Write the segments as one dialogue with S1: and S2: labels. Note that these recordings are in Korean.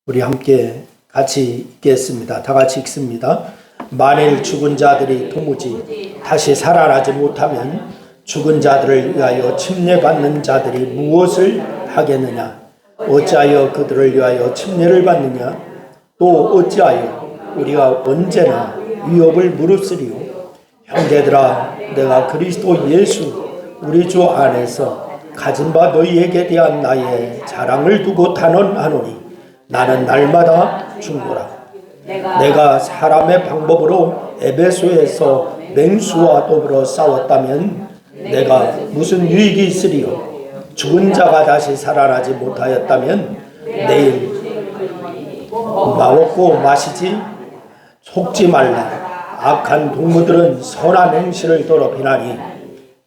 S1: 우리 함께 같이 읽겠습니다. 다 같이 읽습니다. 만일 죽은 자들이 도무지 다시 살아나지 못하면 죽은 자들을 위하여 침례받는 자들이 무엇을 하겠느냐? 어찌하여 그들을 위하여 침례를 받느냐? 또 어찌하여 우리가 언제나 위협을 무릅쓰리요? 형제들아, 내가 그리스도 예수 우리 주 안에서 가진 바 너희에게 대한 나의 자랑을 두고 단언하노니 나는 날마다 죽노라. 내가 사람의 방법으로 에베소에서 맹수와 더불어 싸웠다면 내가 무슨 유익이 있으리요? 죽은 자가 다시 살아나지 못하였다면 내일 먹고 마시지 속지 말라. 악한 동무들은 선한 행실을 더럽히나니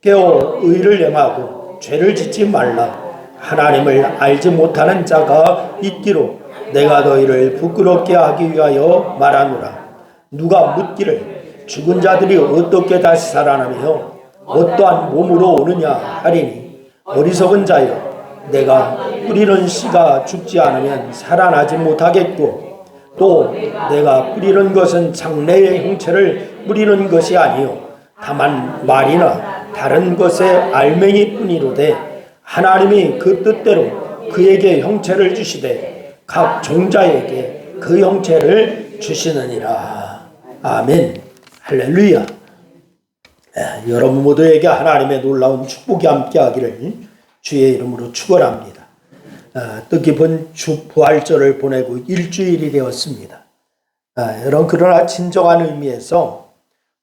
S1: 깨어 의를 행하고 죄를 짓지 말라. 하나님을 알지 못하는 자가 있기로 내가 너희를 부끄럽게 하기 위하여 말하노라. 누가 묻기를 죽은 자들이 어떻게 다시 살아나며 어떠한 몸으로 오느냐 하리니 어리석은 자여, 내가 뿌리는 씨가 죽지 않으면 살아나지 못하겠고 또 내가 뿌리는 것은 장래의 형체를 뿌리는 것이 아니요 다만 말이나 다른 것의 알맹이 뿐이로되 하나님이 그 뜻대로 그에게 형체를 주시되 각 종자에게 그 형체를 주시느니라. 아멘. 할렐루야. 여러분 모두에게 하나님의 놀라운 축복이 함께하기를 주의 이름으로 축원합니다. 뜻깊은 주 부활절을 보내고 일주일이 되었습니다. 여러분, 그러나 진정한 의미에서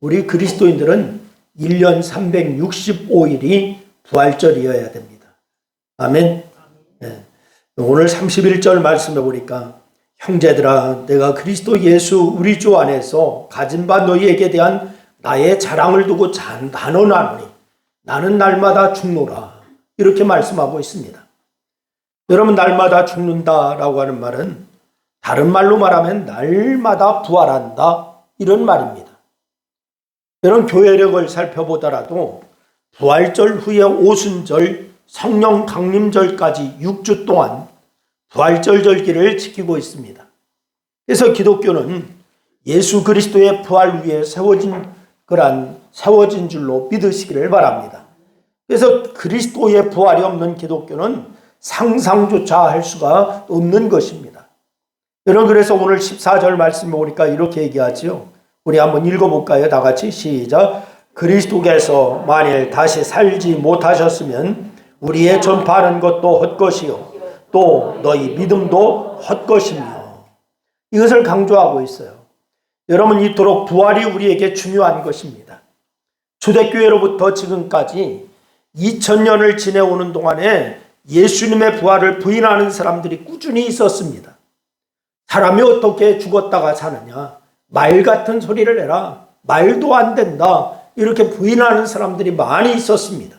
S1: 우리 그리스도인들은 1년 365일이 부활절이어야 됩니다. 아멘. 오늘 31절 말씀해 보니까 형제들아, 내가 그리스도 예수 우리 주 안에서 가진 바 너희에게 대한 나의 자랑을 두고 단언하노니 나는 날마다 죽노라. 이렇게 말씀하고 있습니다. 여러분, 날마다 죽는다라고 하는 말은 다른 말로 말하면 날마다 부활한다, 이런 말입니다. 여러분, 교회력을 살펴보더라도 부활절 후에 오순절, 성령 강림절까지 6주 동안 부활절 절기를 지키고 있습니다. 그래서 기독교는 예수 그리스도의 부활 위에 세워진 줄로 믿으시기를 바랍니다. 그래서 그리스도의 부활이 없는 기독교는 상상조차 할 수가 없는 것입니다. 여러분, 그래서 오늘 14절 말씀에 보니까 이렇게 얘기하죠. 우리 한번 읽어볼까요? 다 같이 시작. 그리스도께서 만일 다시 살지 못하셨으면 우리의 전파하는 것도 헛것이요 또 너희 믿음도 헛것이며. 이것을 강조하고 있어요. 여러분, 이토록 부활이 우리에게 중요한 것입니다. 초대교회로부터 지금까지 2000년을 지내오는 동안에 예수님의 부활을 부인하는 사람들이 꾸준히 있었습니다. 사람이 어떻게 죽었다가 사느냐, 말 같은 소리를 해라, 말도 안 된다, 이렇게 부인하는 사람들이 많이 있었습니다.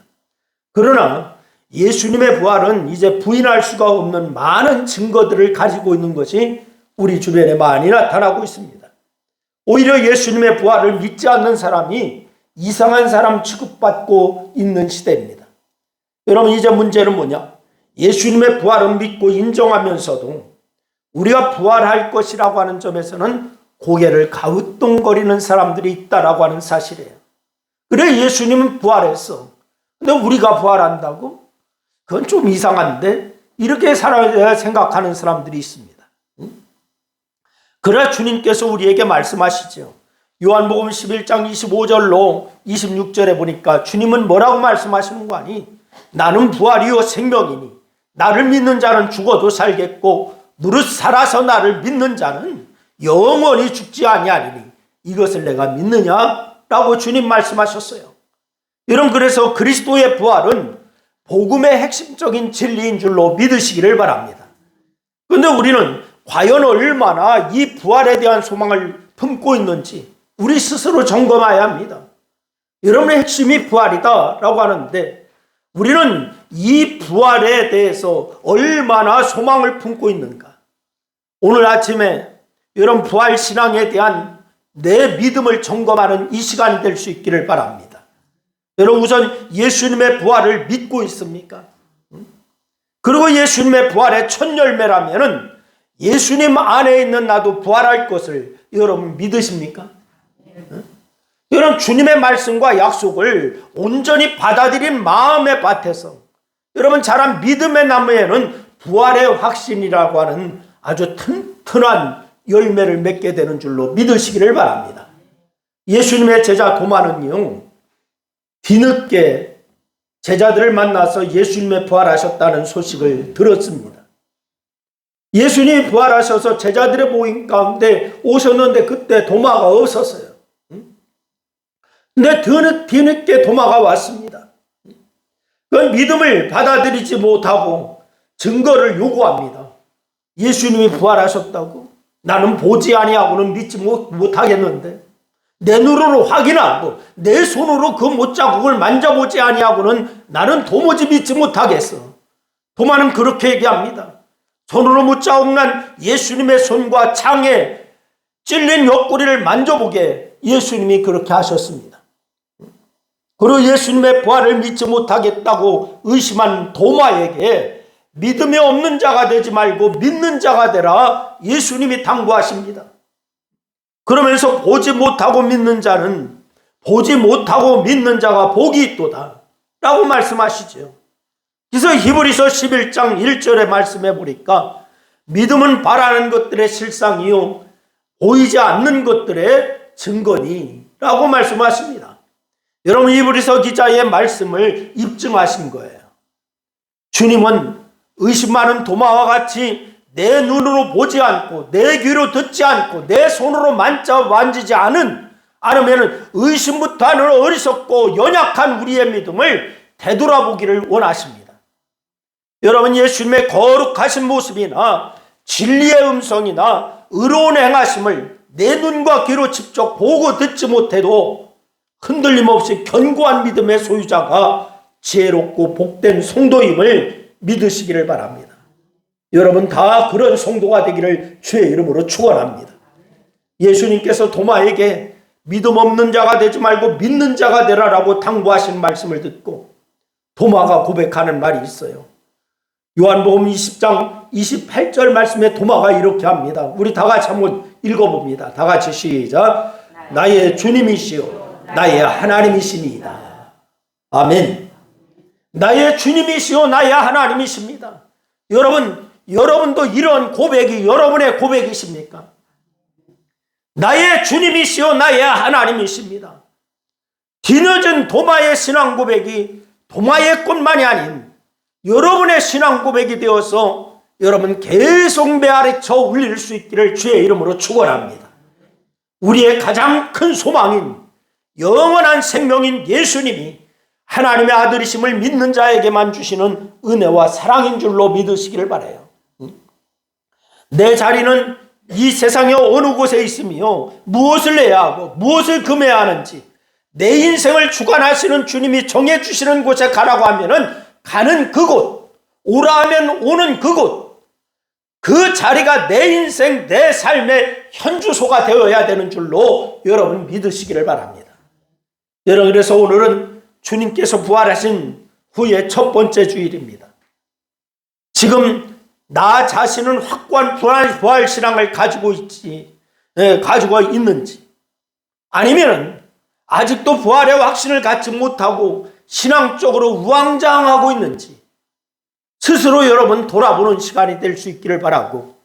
S1: 그러나 예수님의 부활은 이제 부인할 수가 없는 많은 증거들을 가지고 있는 것이 우리 주변에 많이 나타나고 있습니다. 오히려 예수님의 부활을 믿지 않는 사람이 이상한 사람 취급받고 있는 시대입니다. 여러분, 이제 문제는 뭐냐? 예수님의 부활은 믿고 인정하면서도 우리가 부활할 것이라고 하는 점에서는 고개를 가우뚱거리는 사람들이 있다라고 하는 사실이에요. 그래, 예수님은 부활했어. 근데 우리가 부활한다고? 그건 좀 이상한데? 이렇게 생각하는 사람들이 있습니다. 그러나 주님께서 우리에게 말씀하시죠. 요한복음 11장 25절로 26절에 보니까 주님은 뭐라고 말씀하시는 거 아니? 나는 부활이요 생명이니 나를 믿는 자는 죽어도 살겠고 무릇 살아서 나를 믿는 자는 영원히 죽지 아니하리니 이것을 내가 믿느냐? 라고 주님 말씀하셨어요. 여러분, 그래서 그리스도의 부활은 복음의 핵심적인 진리인 줄로 믿으시기를 바랍니다. 그런데 우리는 과연 얼마나 이 부활에 대한 소망을 품고 있는지 우리 스스로 점검해야 합니다. 여러분의 핵심이 부활이다 라고 하는데 우리는 이 부활에 대해서 얼마나 소망을 품고 있는가? 오늘 아침에 여러분 부활 신앙에 대한 내 믿음을 점검하는 이 시간이 될 수 있기를 바랍니다. 여러분, 우선 예수님의 부활을 믿고 있습니까? 그리고 예수님의 부활의 첫 열매라면은 예수님 안에 있는 나도 부활할 것을 여러분 믿으십니까? 여러분 주님의 말씀과 약속을 온전히 받아들인 마음의 밭에서 여러분 자란 믿음의 나무에는 부활의 확신이라고 하는 아주 튼튼한 열매를 맺게 되는 줄로 믿으시기를 바랍니다. 예수님의 제자 도마는요, 뒤늦게 제자들을 만나서 예수님의 부활하셨다는 소식을 들었습니다. 예수님이 부활하셔서 제자들의 모임 가운데 오셨는데 그때 도마가 없었어요. 근데 뒤늦게 도마가 왔습니다. 그건 믿음을 받아들이지 못하고 증거를 요구합니다. 예수님이 부활하셨다고? 나는 보지 아니하고는 믿지 못하겠는데, 내 눈으로 확인하고 내 손으로 그 못자국을 만져보지 아니하고는 나는 도무지 믿지 못하겠어. 도마는 그렇게 얘기합니다. 손으로 못자국 난 예수님의 손과 창에 찔린 옆구리를 만져보게 예수님이 그렇게 하셨습니다. 그리고 예수님의 부활을 믿지 못하겠다고 의심한 도마에게 믿음이 없는 자가 되지 말고 믿는 자가 되라 예수님이 당부하십니다. 그러면서 보지 못하고 믿는 자는 보지 못하고 믿는 자가 복이 있도다 라고 말씀하시죠. 그래서 히브리서 11장 1절에 말씀해 보니까 믿음은 바라는 것들의 실상이요 보이지 않는 것들의 증거니 라고 말씀하십니다. 여러분 히브리서 기자의 말씀을 입증하신 거예요. 주님은 의심 많은 도마와 같이 내 눈으로 보지 않고 내 귀로 듣지 않고 내 손으로 만지지 않으면 의심부터 하는 어리석고 연약한 우리의 믿음을 되돌아보기를 원하십니다. 여러분 예수님의 거룩하신 모습이나 진리의 음성이나 의로운 행하심을 내 눈과 귀로 직접 보고 듣지 못해도 흔들림 없이 견고한 믿음의 소유자가 지혜롭고 복된 성도임을 믿으시기를 바랍니다. 여러분 다 그런 성도가 되기를 주의 이름으로 축원합니다. 예수님께서 도마에게 믿음 없는 자가 되지 말고 믿는 자가 되라라고 당부하신 말씀을 듣고 도마가 고백하는 말이 있어요. 요한복음 20장 28절 말씀에 도마가 이렇게 합니다. 우리 다 같이 한번 읽어봅니다. 다 같이 시작. 나의 주님이시요 나의 하나님이시니이다. 아멘. 나의 주님이시요 나의 하나님이십니다. 여러분도 이런 고백이 여러분의 고백이십니까? 나의 주님이시요 나의 하나님이십니다. 뒤늦은 도마의 신앙 고백이 도마의 꽃만이 아닌 여러분의 신앙 고백이 되어서 여러분 계속 메아리쳐 울릴 수 있기를 주의 이름으로 축원합니다. 우리의 가장 큰 소망인 영원한 생명인 예수님이 하나님의 아들이심을 믿는 자에게만 주시는 은혜와 사랑인 줄로 믿으시기를 바라요. 내 자리는 이 세상의 어느 곳에 있으며 무엇을 내야 하고 무엇을 금해야 하는지 내 인생을 주관하시는 주님이 정해주시는 곳에 가라고 하면은 가는 그곳, 오라 하면 오는 그곳, 그 자리가 내 인생, 내 삶의 현주소가 되어야 되는 줄로 여러분 믿으시기를 바랍니다. 여러분 그래서 오늘은 주님께서 부활하신 후에 첫 번째 주일입니다. 지금 나 자신은 확고한 부활 신앙을 가지고 있는지 아니면 아직도 부활의 확신을 갖지 못하고 신앙적으로 우왕좌왕하고 있는지 스스로 여러분 돌아보는 시간이 될 수 있기를 바라고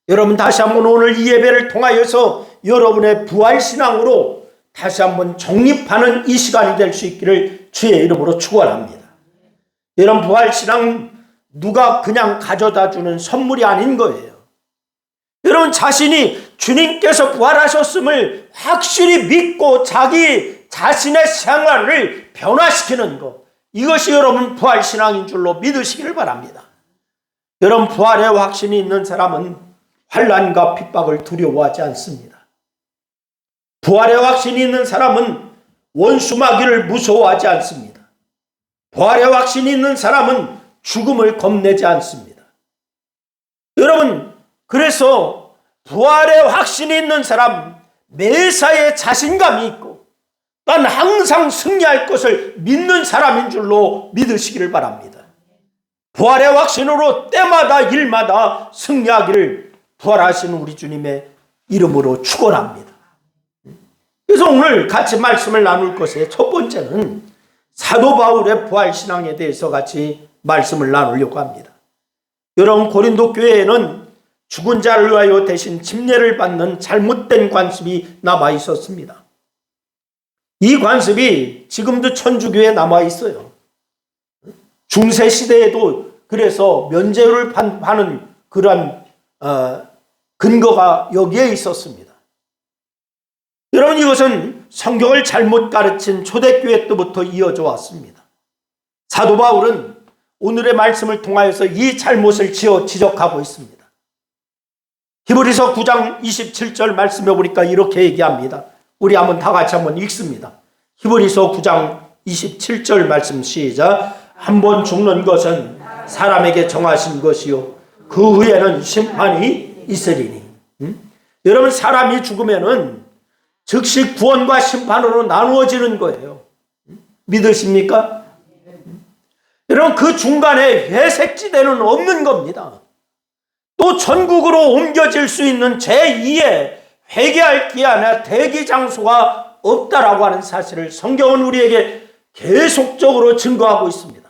S1: 여러분 다시 한번 오늘 이 예배를 통하여서 여러분의 부활 신앙으로 다시 한번 정립하는 이 시간이 될 수 있기를 주의 이름으로 축원합니다. 이런 부활 신앙 누가 그냥 가져다 주는 선물이 아닌 거예요. 여러분 자신이 주님께서 부활하셨음을 확실히 믿고 자기 자신의 생활을 변화시키는 것, 이것이 여러분 부활 신앙인 줄로 믿으시기를 바랍니다. 여러분 부활의 확신이 있는 사람은 환난과 핍박을 두려워하지 않습니다. 부활의 확신이 있는 사람은 원수마귀를 무서워하지 않습니다. 부활의 확신이 있는 사람은 죽음을 겁내지 않습니다. 여러분 그래서 부활의 확신이 있는 사람, 매사에 자신감이 있고 난 항상 승리할 것을 믿는 사람인 줄로 믿으시기를 바랍니다. 부활의 확신으로 때마다 일마다 승리하기를 부활하신 우리 주님의 이름으로 축원합니다. 그래서 오늘 같이 말씀을 나눌 것의 첫 번째는 사도 바울의 부활신앙에 대해서 같이 말씀을 나누려고 합니다. 여러분, 고린도 교회에는 죽은 자를 위하여 대신 침례를 받는 잘못된 관습이 남아 있었습니다. 이 관습이 지금도 천주교에 남아 있어요. 중세 시대에도 그래서 면죄를 하는 그러한 근거가 여기에 있었습니다. 여러분, 이것은 성경을 잘못 가르친 초대교회 때부터 이어져 왔습니다. 사도 바울은 오늘의 말씀을 통하여서 이 잘못을 지적하고 있습니다. 히브리서 9장 27절 말씀해 보니까 이렇게 얘기합니다. 우리 다 같이 한번 읽습니다. 히브리서 9장 27절 말씀 시작. 한 번 죽는 것은 사람에게 정하신 것이요 그 후에는 심판이 있으리니. 여러분, 사람이 죽으면은 즉시 구원과 심판으로 나누어지는 거예요. 믿으십니까? 여러분, 그 중간에 회색지대는 없는 겁니다. 또 전국으로 옮겨질 수 있는 제2의 회개할 기한이나 대기 장소가 없다라고 하는 사실을 성경은 우리에게 계속적으로 증거하고 있습니다.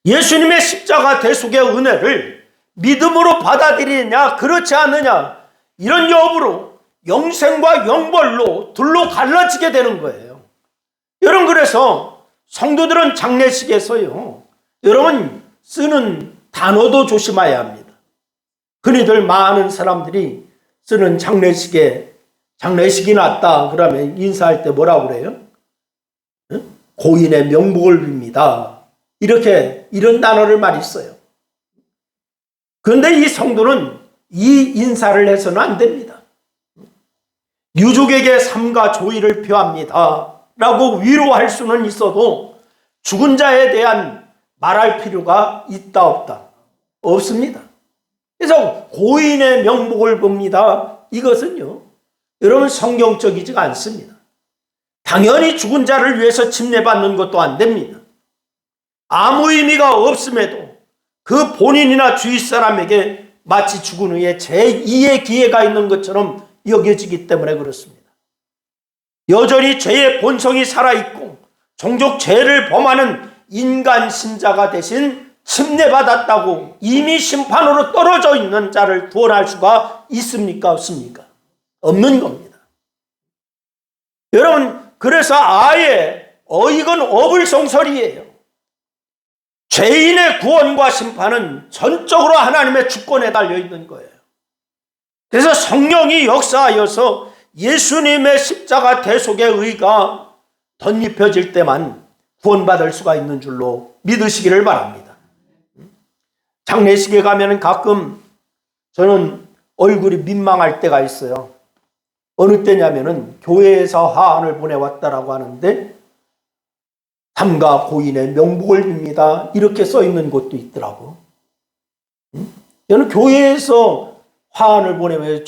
S1: 예수님의 십자가 대속의 은혜를 믿음으로 받아들이느냐 그렇지 않느냐, 이런 여부로 영생과 영벌로 둘로 갈라지게 되는 거예요. 여러분, 그래서 성도들은 장례식에서요, 여러분 쓰는 단어도 조심해야 합니다. 흔히들 많은 사람들이 쓰는 장례식이 났다 그러면 인사할 때 뭐라고 그래요? 고인의 명복을 빕니다. 이런 단어를 많이 써요. 그런데 이 성도는 이 인사를 해서는 안 됩니다. 유족에게 삼가 조의를 표합니다 라고 위로할 수는 있어도 죽은 자에 대한 말할 필요가 있다 없다? 없습니다. 그래서 고인의 명복을 봅니다, 이것은요, 여러분, 성경적이지가 않습니다. 당연히 죽은 자를 위해서 침례받는 것도 안 됩니다. 아무 의미가 없음에도 그 본인이나 주위 사람에게 마치 죽은 후에 제2의 기회가 있는 것처럼 여겨지기 때문에 그렇습니다. 여전히 죄의 본성이 살아있고 종족 죄를 범하는 인간 신자가 대신 침례받았다고 이미 심판으로 떨어져 있는 자를 구원할 수가 있습니까? 없습니까? 없는 겁니다. 여러분, 그래서 아예 이건 어불성설이에요. 죄인의 구원과 심판은 전적으로 하나님의 주권에 달려있는 거예요. 그래서 성령이 역사하여서 예수님의 십자가 대속의 의가 덧입혀질 때만 구원받을 수가 있는 줄로 믿으시기를 바랍니다. 장례식에 가면 가끔 저는 얼굴이 민망할 때가 있어요. 어느 때냐면은 교회에서 하안을 보내왔다라고 하는데 삼가 고인의 명복을 빕니다 이렇게 써 있는 곳도 있더라고. 저는 교회에서 화환을 보내면서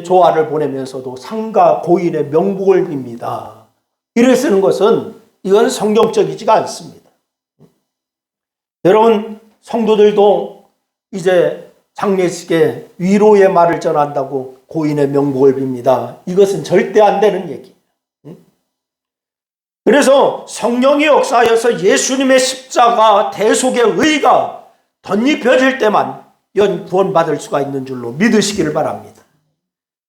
S1: 조화를 보내면서도 삼가 고인의 명복을 빕니다 이렇게 쓰는 것은 이건 성경적이지가 않습니다. 여러분, 성도들도 이제 장례식에 위로의 말을 전한다고 고인의 명복을 빕니다, 이것은 절대 안 되는 얘기예요. 그래서 성령이 역사하여서 예수님의 십자가 대속의 의가 덧입혀질 때만 구원받을 수가 있는 줄로 믿으시기를 바랍니다.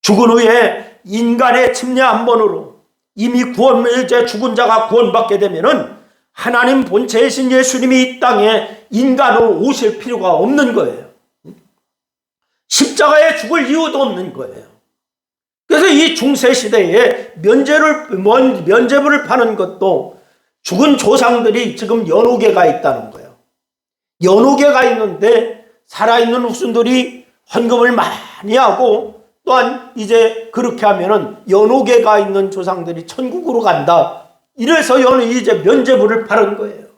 S1: 죽은 후에 인간의 침례 한 번으로 이미 이제 죽은 자가 구원받게 되면은 하나님 본체이신 예수님이 이 땅에 인간으로 오실 필요가 없는 거예요. 십자가에 죽을 이유도 없는 거예요. 그래서 이 중세시대에 면죄부를 파는 것도 죽은 조상들이 지금 연옥에가 있다는 거예요. 연옥에가 있는데 살아있는 후손들이 헌금을 많이 하고 또한 이제 그렇게 하면은 연옥에가 있는 조상들이 천국으로 간다. 이래서 이제 면죄부를 파는 거예요.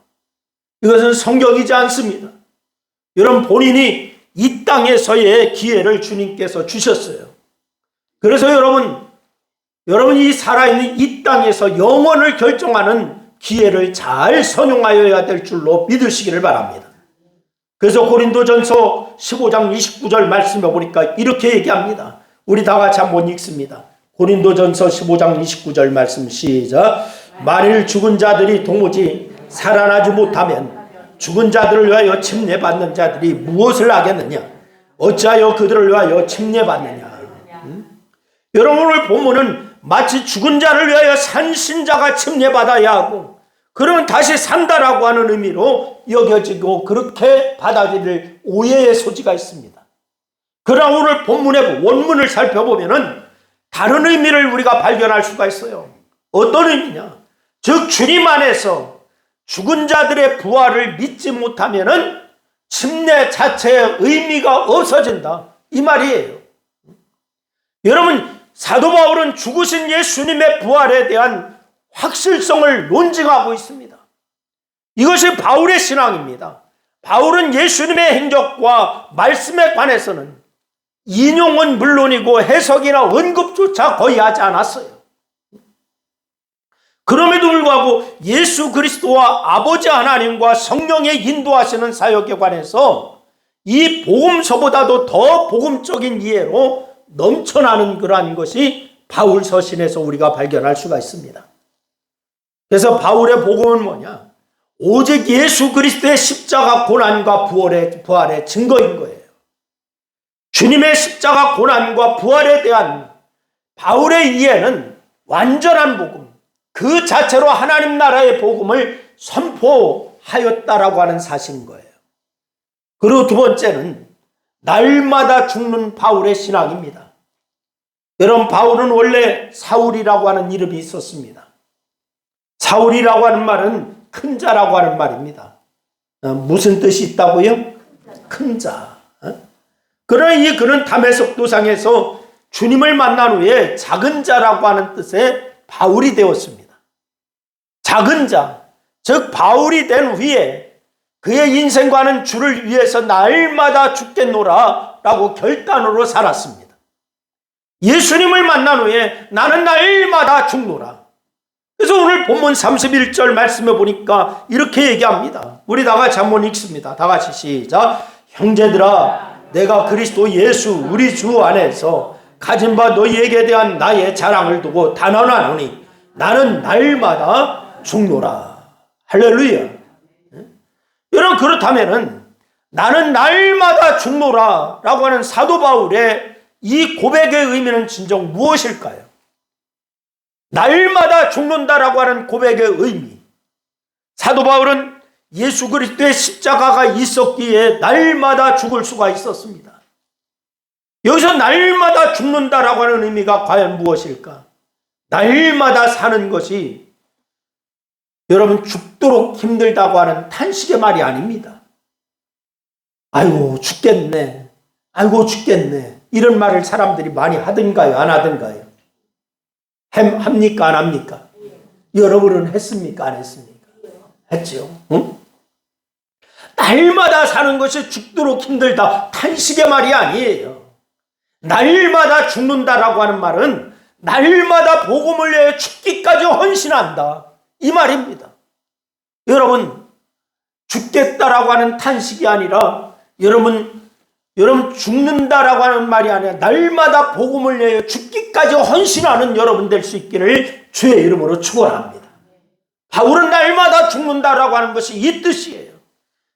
S1: 이것은 성경이지 않습니다. 여러분, 본인이 이 땅에서의 기회를 주님께서 주셨어요. 그래서 여러분이 살아있는 이 땅에서 영원을 결정하는 기회를 잘 선용하여야 될 줄로 믿으시기를 바랍니다. 그래서 고린도전서 15장 29절 말씀해 보니까 이렇게 얘기합니다. 우리 다 같이 한번 읽습니다. 고린도전서 15장 29절 말씀 시작. 만일 죽은 자들이 도무지 살아나지 못하면 죽은 자들을 위하여 침례받는 자들이 무엇을 하겠느냐? 어찌하여 그들을 위하여 침례받느냐? 여러분, 오늘 본문은 마치 죽은 자를 위하여 산 신자가 침례받아야 하고 그러면 다시 산다라고 하는 의미로 여겨지고 그렇게 받아들일 오해의 소지가 있습니다. 그러나 오늘 본문의 원문을 살펴보면은 다른 의미를 우리가 발견할 수가 있어요. 어떤 의미냐? 즉 주님 안에서 죽은 자들의 부활을 믿지 못하면은 침례 자체의 의미가 없어진다, 이 말이에요. 여러분, 사도 바울은 죽으신 예수님의 부활에 대한 확실성을 논증하고 있습니다. 이것이 바울의 신앙입니다. 바울은 예수님의 행적과 말씀에 관해서는 인용은 물론이고 해석이나 언급조차 거의 하지 않았어요. 그럼에도 불구하고 예수 그리스도와 아버지 하나님과 성령의 인도하시는 사역에 관해서 이 복음서보다도 더 복음적인 이해로 넘쳐나는 그러한 것이 바울 서신에서 우리가 발견할 수가 있습니다. 그래서 바울의 복음은 뭐냐? 오직 예수 그리스도의 십자가 고난과 부활의 증거인 거예요. 주님의 십자가 고난과 부활에 대한 바울의 이해는 완전한 복음, 그 자체로 하나님 나라의 복음을 선포하였다라고 하는 사실인 거예요. 그리고 두 번째는 날마다 죽는 바울의 신앙입니다. 여러분, 바울은 원래 사울이라고 하는 이름이 있었습니다. 사울이라고 하는 말은 큰 자라고 하는 말입니다. 무슨 뜻이 있다고요? 큰 자. 그러나 이 그는 다메섹 도상에서 주님을 만난 후에 작은 자라고 하는 뜻의 바울이 되었습니다. 작은 자, 즉 바울이 된 후에 그의 인생과는 주를 위해서 날마다 죽겠노라 라고 결단으로 살았습니다. 예수님을 만난 후에 나는 날마다 죽노라. 그래서 오늘 본문 31절 말씀해 보니까 이렇게 얘기합니다. 우리 다 같이 한번 읽습니다. 다 같이 시작. 형제들아, 내가 그리스도 예수 우리 주 안에서 가진 바 너희에게 대한 나의 자랑을 두고 단언하노니 나는 날마다 죽노라. 할렐루야. 여러분, 그렇다면은 나는 날마다 죽노라 라고 하는 사도 바울의 이 고백의 의미는 진정 무엇일까요? 날마다 죽는다라고 하는 고백의 의미. 사도 바울은 예수 그리스도의 십자가가 있었기에 날마다 죽을 수가 있었습니다. 여기서 날마다 죽는다라고 하는 의미가 과연 무엇일까? 날마다 사는 것이 여러분 죽도록 힘들다고 하는 탄식의 말이 아닙니다. 아이고 죽겠네, 아이고 죽겠네, 이런 말을 사람들이 많이 하든가요, 안 하든가요? 합니까, 안 합니까? 여러분은 했습니까, 안 했습니까? 했죠. 응? 날마다 사는 것이 죽도록 힘들다, 탄식의 말이 아니에요. 날마다 죽는다라고 하는 말은 날마다 복음을 위해 죽기까지 헌신한다, 이 말입니다. 여러분, 죽겠다라고 하는 탄식이 아니라 여러분 죽는다라고 하는 말이 아니라 날마다 복음을 위해 죽기까지 헌신하는 여러분 될 수 있기를 주의 이름으로 축원합니다. 바울은 날마다 죽는다라고 하는 것이 이 뜻이에요.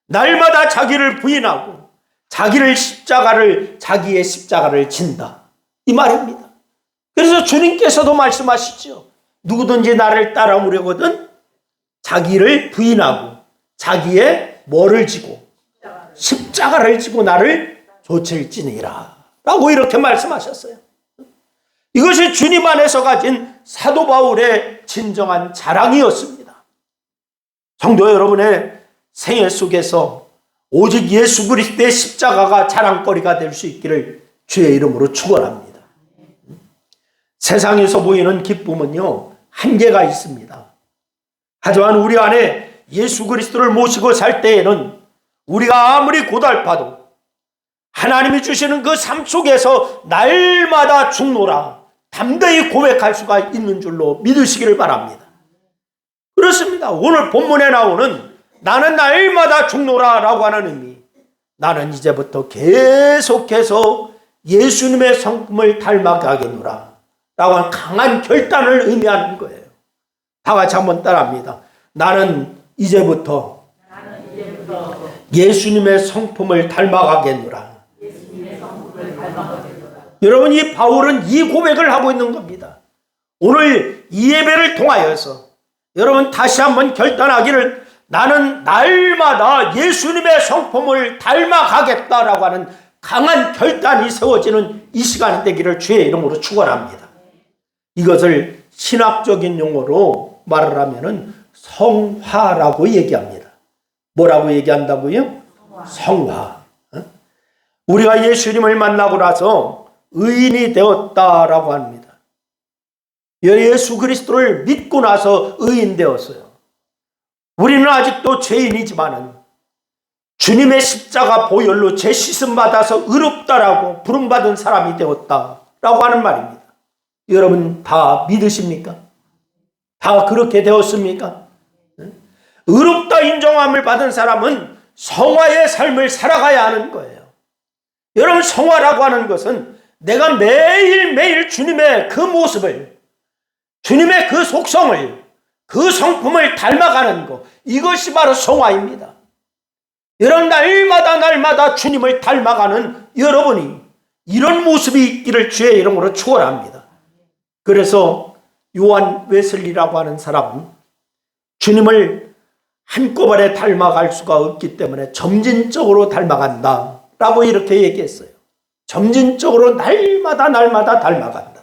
S1: 날마다 자기를 부인하고 자기의 십자가를 진다, 이 말입니다. 그래서 주님께서도 말씀하시죠. 누구든지 나를 따라오려거든 자기를 부인하고 자기의 뭐를 지고 십자가를 지고 나를 좇을지니라 라고 이렇게 말씀하셨어요. 이것이 주님 안에서 가진 사도 바울의 진정한 자랑이었습니다. 성도 여러분의 생애 속에서 오직 예수 그리스도의 십자가가 자랑거리가 될 수 있기를 주의 이름으로 축원합니다. 세상에서 보이는 기쁨은요, 한계가 있습니다. 하지만 우리 안에 예수 그리스도를 모시고 살 때에는 우리가 아무리 고달파도 하나님이 주시는 그 삶 속에서 날마다 죽노라 담대히 고백할 수가 있는 줄로 믿으시기를 바랍니다. 그렇습니다. 오늘 본문에 나오는 나는 날마다 죽노라 라고 하는 의미, 나는 이제부터 계속해서 예수님의 성품을 닮아가겠노라 라고 하는 강한 결단을 의미하는 거예요. 다 같이 한번 따라합니다. 나는 이제부터 예수님의 성품을 닮아가겠노라. 여러분, 이 바울은 이 고백을 하고 있는 겁니다. 오늘 이 예배를 통하여서 여러분 다시 한번 결단하기를, 나는 날마다 예수님의 성품을 닮아가겠다라고 하는 강한 결단이 세워지는 이 시간이 되기를 주의 이름으로 축원합니다. 이것을 신학적인 용어로 말을 하면은 성화라고 얘기합니다. 뭐라고 얘기한다고요? 성화. 우리가 예수님을 만나고 나서 의인이 되었다라고 합니다. 예수 그리스도를 믿고 나서 의인 되었어요. 우리는 아직도 죄인이지만은 주님의 십자가 보혈로 죄 씻음 받아서 의롭다라고 부름받은 사람이 되었다라고 하는 말입니다. 여러분 다 믿으십니까? 다 그렇게 되었습니까? 의롭다 인정함을 받은 사람은 성화의 삶을 살아가야 하는 거예요. 여러분, 성화라고 하는 것은 내가 매일매일 주님의 그 모습을, 주님의 그 속성을, 그 성품을 닮아가는 것, 이것이 바로 성화입니다. 여러분, 날마다 주님을 닮아가는 여러분이 이런 모습이 있기를 주의 이름으로 축원합니다. 그래서 요한 웨슬리라고 하는 사람은 주님을 한꺼번에 닮아갈 수가 없기 때문에 점진적으로 닮아간다 라고 이렇게 얘기했어요. 점진적으로 날마다 닮아간다.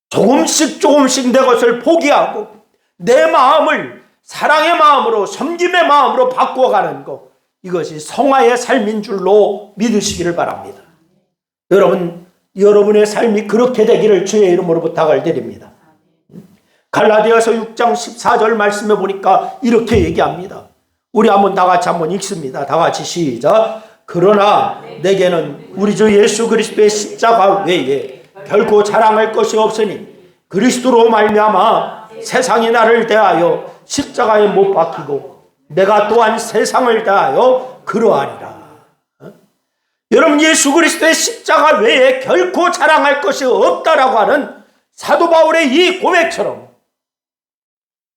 S1: 조금씩 내 것을 포기하고 내 마음을 사랑의 마음으로, 섬김의 마음으로 바꿔가는 것, 이것이 성화의 삶인 줄로 믿으시기를 바랍니다. 여러분, 여러분의 삶이 그렇게 되기를 주의 이름으로 부탁을 드립니다. 갈라디아서 6장 14절 말씀해 보니까 이렇게 얘기합니다. 우리 한번 다 같이 한번 읽습니다. 다 같이 시작. 그러나 내게는 우리 주 예수 그리스도의 십자가 외에 결코 자랑할 것이 없으니 그리스도로 말미암아 세상이 나를 대하여 십자가에 못 박히고 내가 또한 세상을 대하여 그러하리라. 여러분, 예수 그리스도의 십자가 외에 결코 자랑할 것이 없다라고 하는 사도 바울의 이 고백처럼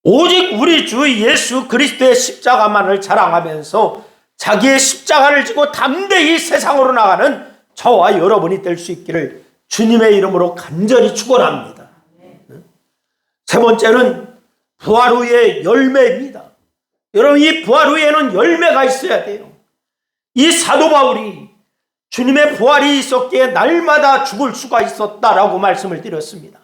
S1: 오직 우리 주 예수 그리스도의 십자가만을 자랑하면서 자기의 십자가를 지고 담대히 세상으로 나가는 저와 여러분이 될 수 있기를 주님의 이름으로 간절히 축원합니다. 세 번째는 부활 후의 열매입니다. 여러분, 이 부활 후에는 열매가 있어야 돼요. 이 사도 바울이 주님의 부활이 있었기에 날마다 죽을 수가 있었다라고 말씀을 드렸습니다.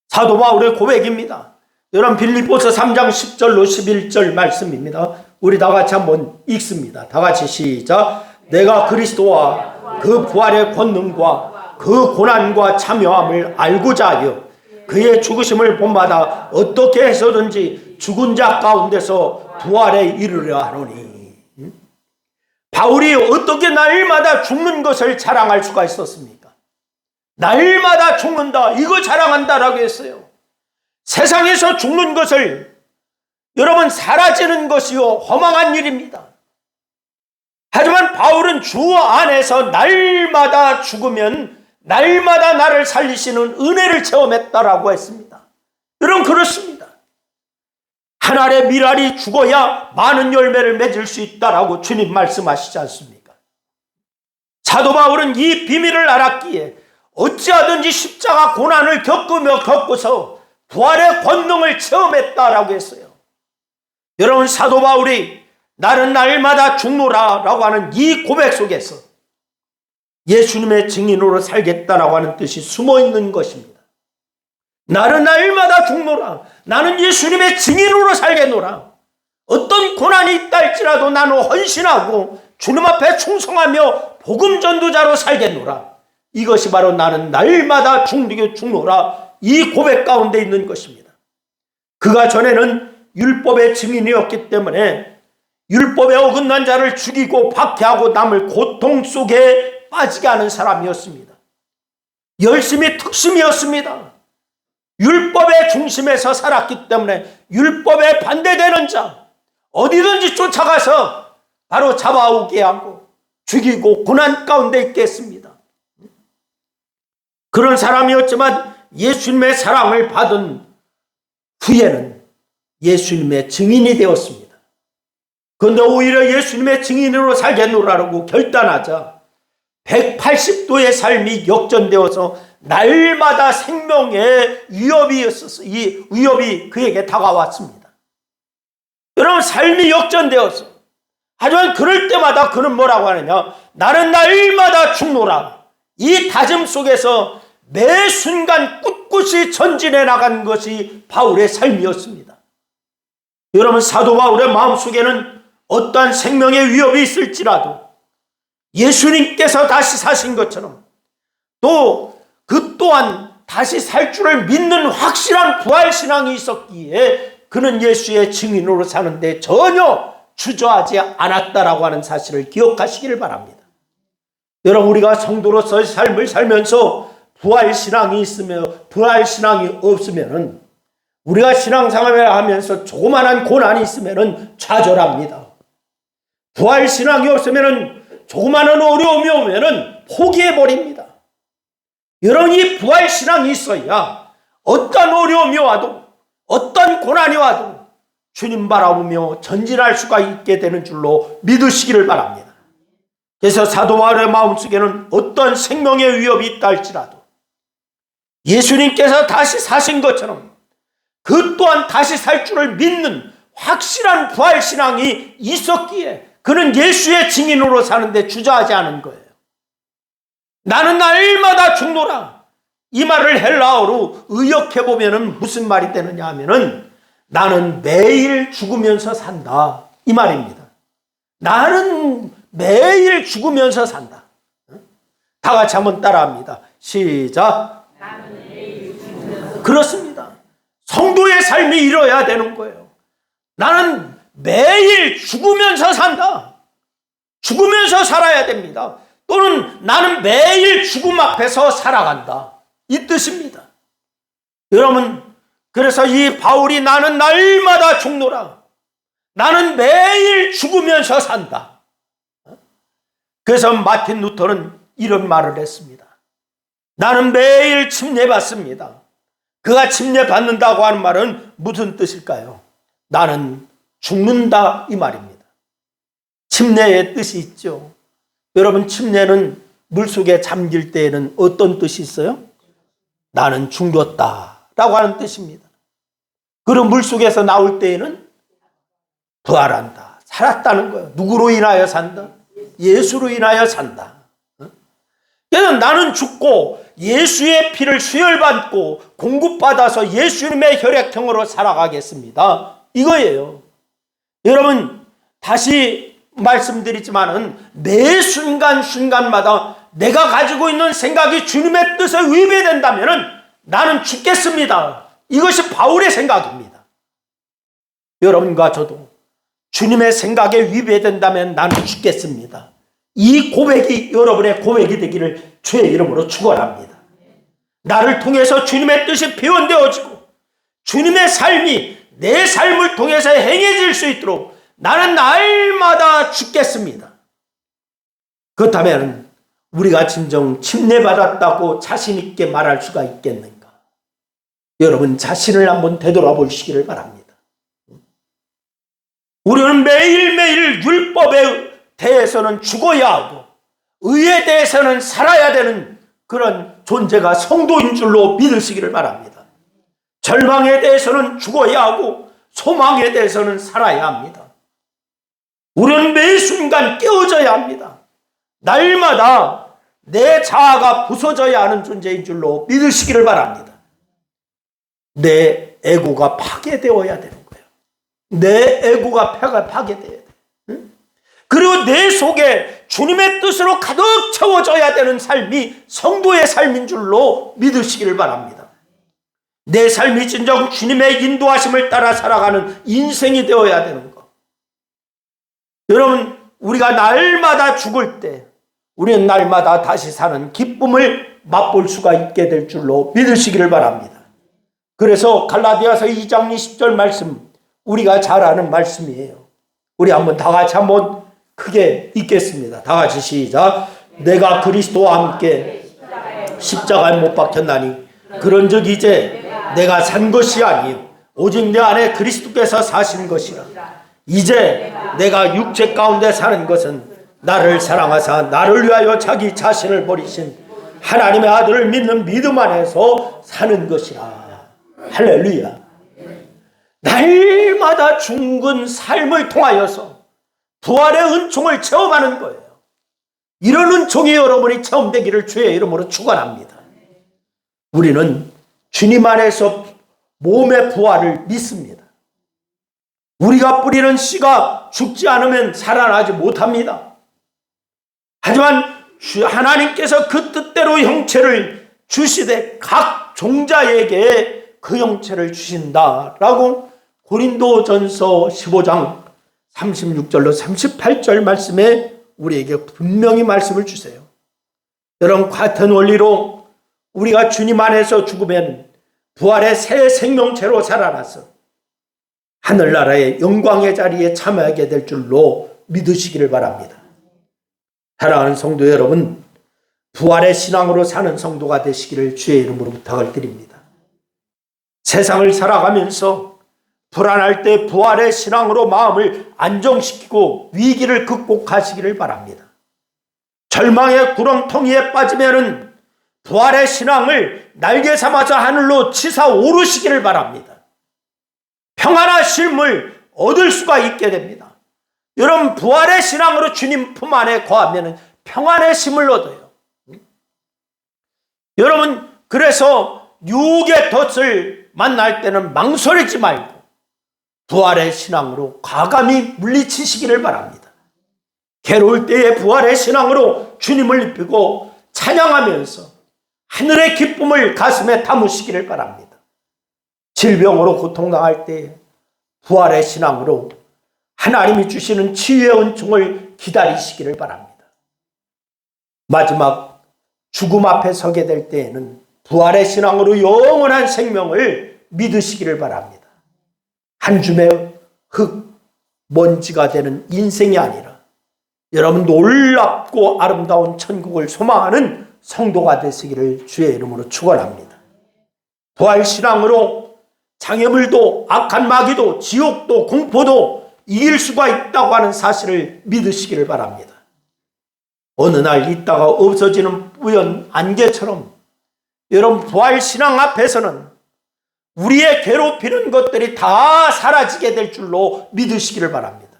S1: 사도 바울의 고백입니다. 여러분, 빌립보서 3장 10절로 11절 말씀입니다. 우리 다 같이 한번 읽습니다. 다 같이 시작. 내가 그리스도와 그 부활의 권능과 그 고난과 참여함을 알고자 하여 그의 죽으심을 본받아 어떻게 해서든지 죽은 자 가운데서 부활에 이르려 하노니. 바울이 어떻게 날마다 죽는 것을 자랑할 수가 있었습니까? 날마다 죽는다, 이거 자랑한다라고 했어요. 세상에서 죽는 것을, 여러분, 사라지는 것이요 허망한 일입니다. 하지만 바울은 주 안에서 날마다 죽으면 날마다 나를 살리시는 은혜를 체험했다라고 했습니다. 여러분, 그렇습니다. 한 알의 밀알이 죽어야 많은 열매를 맺을 수 있다라고 주님 말씀하시지 않습니까? 사도 바울은 이 비밀을 알았기에 어찌하든지 십자가 고난을 겪고서 부활의 권능을 체험했다라고 했어요. 여러분, 사도 바울이 나는 날마다 죽노라 라고 하는 이 고백 속에서 예수님의 증인으로 살겠다라고 하는 뜻이 숨어있는 것입니다. 나는 날마다 죽노라, 나는 예수님의 증인으로 살겠노라, 어떤 고난이 있다 할지라도 나는 헌신하고 주님 앞에 충성하며 복음 전도자로 살겠노라, 이것이 바로 나는 날마다 죽노라, 이 고백 가운데 있는 것입니다. 그가 전에는 율법의 증인이었기 때문에 율법에 어긋난 자를 죽이고 박해하고 남을 고통 속에 빠지게 하는 사람이었습니다. 열심히 특심이었습니다. 율법의 중심에서 살았기 때문에 율법에 반대되는 자 어디든지 쫓아가서 바로 잡아오게 하고 죽이고 고난 가운데 있게 했습니다. 그런 사람이었지만 예수님의 사랑을 받은 후에는 예수님의 증인이 되었습니다. 그런데 오히려 예수님의 증인으로 살겠노라고 결단하자 180도의 삶이 역전되어서 날마다 생명의 이 위협이 그에게 다가왔습니다. 여러분, 삶이 역전되어서, 하지만 그럴 때마다 그는 뭐라고 하느냐? 나는 날마다 죽노라. 이 다짐 속에서 매 순간 꿋꿋이 전진해 나간 것이 바울의 삶이었습니다. 여러분, 사도 바울의 마음속에는 어떠한 생명의 위협이 있을지라도 예수님께서 다시 사신 것처럼 또 그 또한 다시 살 줄을 믿는 확실한 부활신앙이 있었기에 그는 예수의 증인으로 사는데 전혀 주저하지 않았다라고 하는 사실을 기억하시기를 바랍니다. 여러분, 우리가 성도로서의 삶을 살면서 부활신앙이 없으면 우리가 신앙생활을 하면서 조그만한 고난이 있으면 좌절합니다. 부활신앙이 없으면 조그만한 어려움이 오면 포기해버립니다. 여러분, 이 부활신앙이 있어야 어떤 어려움이 와도 어떤 고난이 와도 주님 바라보며 전진할 수가 있게 되는 줄로 믿으시기를 바랍니다. 그래서 사도 바울의 마음속에는 어떤 생명의 위협이 있다 할지라도 예수님께서 다시 사신 것처럼 그 또한 다시 살 줄을 믿는 확실한 부활신앙이 있었기에 그는 예수의 증인으로 사는데 주저하지 않은 거예요. 나는 날마다 죽노라. 이 말을 헬라어로 의역해보면 무슨 말이 되느냐 하면은 나는 매일 죽으면서 산다, 이 말입니다. 나는 매일 죽으면서 산다. 다 같이 한번 따라합니다. 시작. 그렇습니다. 성도의 삶이 이뤄야 되는 거예요. 나는 매일 죽으면서 산다. 죽으면서 살아야 됩니다. 또는 나는 매일 죽음 앞에서 살아간다, 이 뜻입니다. 여러분, 그래서 이 바울이 나는 날마다 죽노라, 나는 매일 죽으면서 산다. 그래서 마틴 루터는 이런 말을 했습니다. 나는 매일 침례받습니다. 그가 침례받는다고 하는 말은 무슨 뜻일까요? 나는 죽는다, 이 말입니다. 침례의 뜻이 있죠. 여러분, 침례는 물속에 잠길 때에는 어떤 뜻이 있어요? 나는 죽었다 라고 하는 뜻입니다. 그리고 물속에서 나올 때에는 부활한다, 살았다는 거예요. 누구로 인하여 산다? 예수로 인하여 산다. 그래서 나는 죽고 예수의 피를 수혈받고 공급받아서 예수님의 혈액형으로 살아가겠습니다, 이거예요. 여러분, 다시 말씀드리지만은 매 순간순간마다 내가 가지고 있는 생각이 주님의 뜻에 위배된다면은 나는 죽겠습니다. 이것이 바울의 생각입니다. 여러분과 저도 주님의 생각에 위배된다면 나는 죽겠습니다. 이 고백이 여러분의 고백이 되기를 주의 이름으로 축원합니다. 나를 통해서 주님의 뜻이 표현되어지고 주님의 삶이 내 삶을 통해서 행해질 수 있도록 나는 날마다 죽겠습니다. 그렇다면 우리가 진정 침례받았다고 자신 있게 말할 수가 있겠는가? 여러분, 자신을 한번 되돌아보시기를 바랍니다. 우리는 매일매일 율법에 대해서는 죽어야 하고 의에 대해서는 살아야 되는 그런 존재가 성도인 줄로 믿으시기를 바랍니다. 절망에 대해서는 죽어야 하고 소망에 대해서는 살아야 합니다. 우리는 매 순간 깨어져야 합니다. 날마다 내 자아가 부서져야 하는 존재인 줄로 믿으시기를 바랍니다. 내 에고가 파괴되어야 되는 거예요. 내 에고가 파괴되어야 돼요. 그리고 내 속에 주님의 뜻으로 가득 채워져야 되는 삶이 성도의 삶인 줄로 믿으시기를 바랍니다. 내 삶이 진정 주님의 인도하심을 따라 살아가는 인생이 되어야 되는 것. 여러분, 우리가 날마다 죽을 때 우리는 날마다 다시 사는 기쁨을 맛볼 수가 있게 될 줄로 믿으시기를 바랍니다. 그래서 갈라디아서 2장 20절 말씀, 우리가 잘 아는 말씀이에요. 우리 한번 다 같이 한번 크게 읽겠습니다. 다 같이 시작. 내가 그리스도와 함께 십자가에 못 박혔나니 그런즉 이제 내가 산 것이 아니요 오직 내 안에 그리스도께서 사신 것이라. 이제 내가 육체 가운데 사는 것은 나를 사랑하사 나를 위하여 자기 자신을 버리신 하나님의 아들을 믿는 믿음 안에서 사는 것이라. 할렐루야. 날마다 죽은 삶을 통하여서 부활의 은총을 체험하는 거예요. 이런 은총이 여러분이 체험되기를 주의 이름으로 축원합니다. 우리는 주님 안에서 몸의 부활을 믿습니다. 우리가 뿌리는 씨가 죽지 않으면 살아나지 못합니다. 하지만 하나님께서 그 뜻대로 형체를 주시되 각 종자에게 그 형체를 주신다라고 고린도전서 15장 36절로 38절 말씀에 우리에게 분명히 말씀을 주세요. 여러분, 같은 원리로 우리가 주님 안에서 죽으면 부활의 새 생명체로 살아나서 하늘나라의 영광의 자리에 참여하게 될 줄로 믿으시기를 바랍니다. 사랑하는 성도 여러분, 부활의 신앙으로 사는 성도가 되시기를 주의 이름으로 부탁을 드립니다. 세상을 살아가면서 불안할 때 부활의 신앙으로 마음을 안정시키고 위기를 극복하시기를 바랍니다. 절망의 구렁텅이에 빠지면은 부활의 신앙을 날개 삼아서 하늘로 치사 오르시기를 바랍니다. 평안하심을 얻을 수가 있게 됩니다. 여러분, 부활의 신앙으로 주님 품 안에 거하면 평안의 심을 얻어요. 여러분, 그래서 유혹의 덫을 만날 때는 망설이지 말고 부활의 신앙으로 과감히 물리치시기를 바랍니다. 괴로울 때에 부활의 신앙으로 주님을 높이고 찬양하면서 하늘의 기쁨을 가슴에 담으시기를 바랍니다. 질병으로 고통당할 때에 부활의 신앙으로 하나님이 주시는 치유의 은총을 기다리시기를 바랍니다. 마지막 죽음 앞에 서게 될 때에는 부활의 신앙으로 영원한 생명을 믿으시기를 바랍니다. 한 줌의 흙, 먼지가 되는 인생이 아니라 여러분 놀랍고 아름다운 천국을 소망하는 성도가 되시기를 주의 이름으로 축원합니다. 부활 신앙으로 장애물도 악한 마귀도 지옥도 공포도 이길 수가 있다고 하는 사실을 믿으시기를 바랍니다. 어느 날 있다가 없어지는 뿌연 안개처럼 여러분 부활 신앙 앞에서는 우리의 괴롭히는 것들이 다 사라지게 될 줄로 믿으시기를 바랍니다.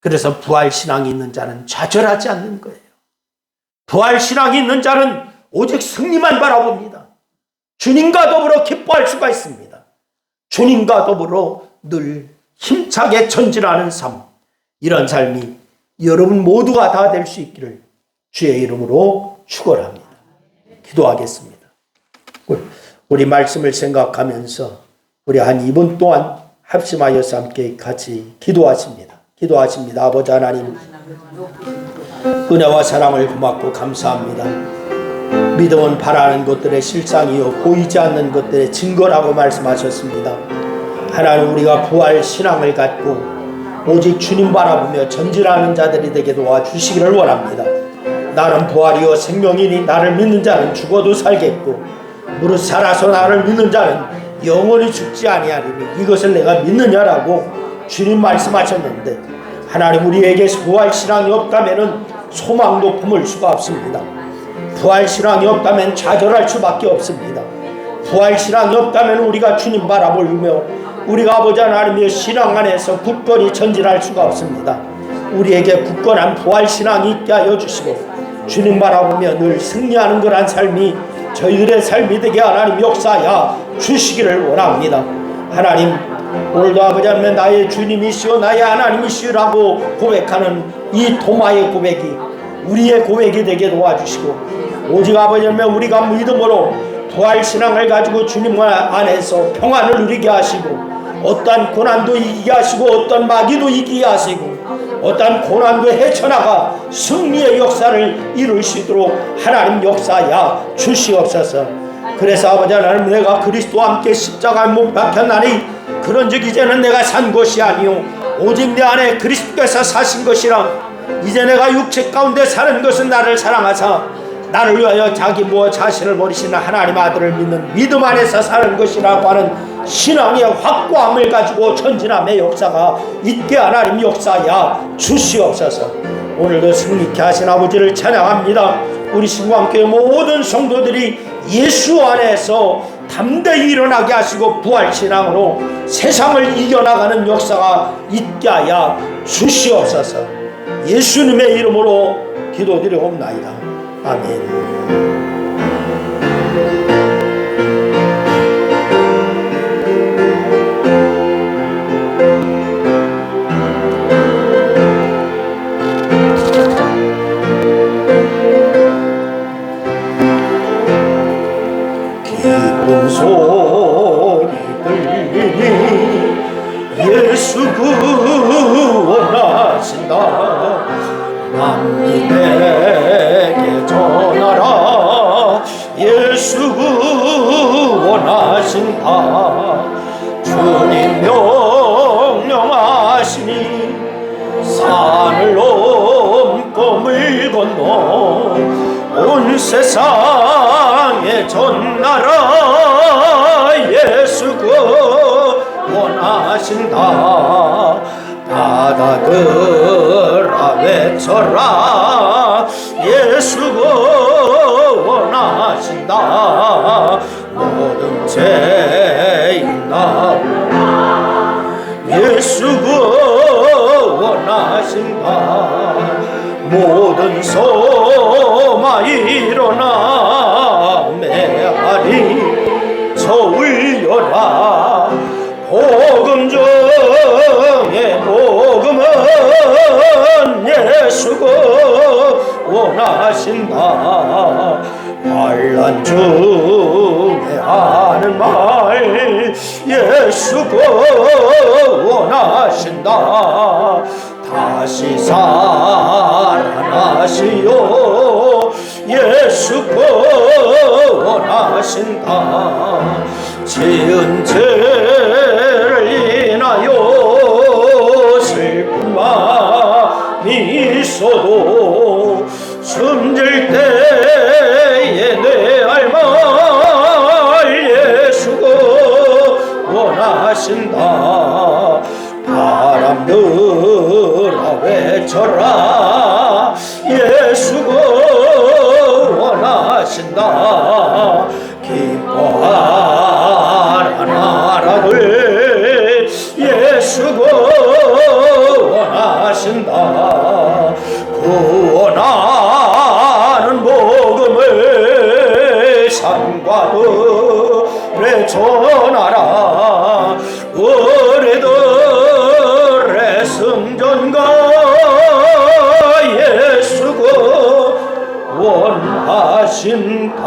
S1: 그래서 부활 신앙이 있는 자는 좌절하지 않는 거예요. 부활 신앙이 있는 자는 오직 승리만 바라봅니다. 주님과 더불어 기뻐할 수가 있습니다. 주님과 더불어 늘 힘차게 전진하는 삶, 이런 삶이 여러분 모두가 다 될 수 있기를 주의 이름으로 축원합니다. 기도하겠습니다. 우리 말씀을 생각하면서 우리 한 2분 동안 합심하여서 함께 같이 기도하십니다. 아버지 하나님, 은혜와 사랑을 고맙고 감사합니다. 믿음은 바라는 것들의 실상이요 보이지 않는 것들의 증거라고 말씀하셨습니다. 하나님, 우리가 부활 신앙을 갖고 오직 주님 바라보며 전진하는 자들이 되게 도와주시기를 원합니다. 나는 부활이요 생명이니 나를 믿는 자는 죽어도 살겠고 무릇 살아서 나를 믿는 자는 영원히 죽지 아니하리니 이것을 내가 믿느냐라고 주님 말씀하셨는데, 하나님, 우리에게 부활 신앙이 없다면 소망도 품을 수가 없습니다. 부활 신앙이 없다면 좌절할 수밖에 없습니다. 부활 신앙이 없다면 우리가 주님 바라보며 우리가 아버지 하나님의 신앙 안에서 굳건히 전진할 수가 없습니다. 우리에게 굳건한 부활 신앙이 있게 하여 주시고 주님 바라보며 늘 승리하는 그런 삶이 저희들의 삶이 되게 하나님 역사하여 주시기를 원합니다. 하나님, 오늘도 아버지 하나님 나의 주님이시오 나의 하나님이시오라고 고백하는 이 도마의 고백이 우리의 고백이 되게 도와주시고, 오직 아버지 하나님 우리가 믿음으로 부활 신앙을 가지고 주님 안에서 평안을 누리게 하시고 어떠한 고난도 이기게 하시고 어떤 마귀도 이기게 하시고 어떠한 고난도 헤쳐나가 승리의 역사를 이룰 수 있도록 하나님 역사하여 주시옵소서. 그래서 아버지 하나님, 내가 그리스도와 함께 십자가에 못 박혔나니 그런즉 이제는 내가 산 것이 아니요 오직 내 안에 그리스도께서 사신 것이라. 이제 내가 육체 가운데 사는 것은 나를 사랑하사 나를 위하여 자기 자신을 버리시는 하나님 아들을 믿는 믿음 안에서 사는 것이라고 하는 신앙의 확고함을 가지고 전진함의 역사가 있게 하나님 역사야 주시옵소서. 오늘도 승리케 하신 아버지를 찬양합니다. 우리 신광교회 모든 성도들이 예수 안에서 담대히 일어나게 하시고 부활신앙으로 세상을 이겨나가는 역사가 있게 하여 주시옵소서. 예수님의 이름으로 기도드리옵나이다. 아멘. 기쁜 소리 들리니 예수 구원하신다. 만민에게 전하라. 예수 구원하신다. 주님 명령하시니 산을 넘고 물 건너 온 세상에 전하라. 예수 구원하신다. 바다들아 외쳐라. 예수 구원하신다. 모든 죄인 나오라. 예수 구원하신다. 모든 소마 일어나 메아리 저울려라. 복음 중에 복음은 예수 구원하신다. 환난 중에 하는 말 예수 구원하신다. 다시 살아나시오. 예수 구원하신다. 지은 죄를 인하여 슬픈 마음이 있어도 숨질 때에 내 할 말 예수 구원하신다. 바람들아 외쳐라. 예수 구원하신다. 기뻐하라 나라들 예수 구원하신다. 구원하는 복음을 산과 들에 전하라. 어뢰들의 승전가 예수 구원하신다.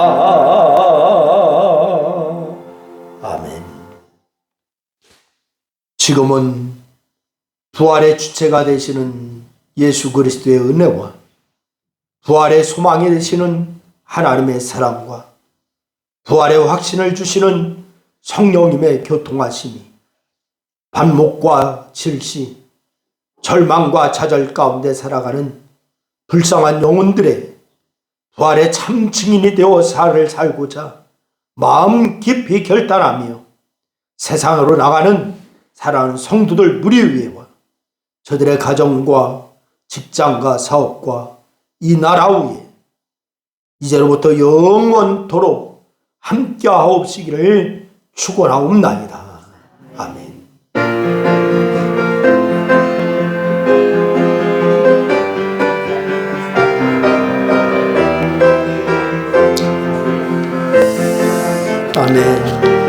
S1: 아멘. 지금은 부활의 주체가 되시는 예수 그리스도의 은혜와 부활의 소망이 되시는 하나님의 사랑과 부활의 확신을 주시는 성령님의 교통하심이 반목과 질시, 절망과 좌절 가운데 살아가는 불쌍한 영혼들의 부활의 참 증인이 되어 삶을 살고자 마음 깊이 결단하며 세상으로 나가는 사랑하는 성도들 무리 위에와 저들의 가정과 직장과 사업과 이 나라 위에 이제로부터 영원토록 함께하옵시기를 축원하옵나이다. 아멘. 아멘.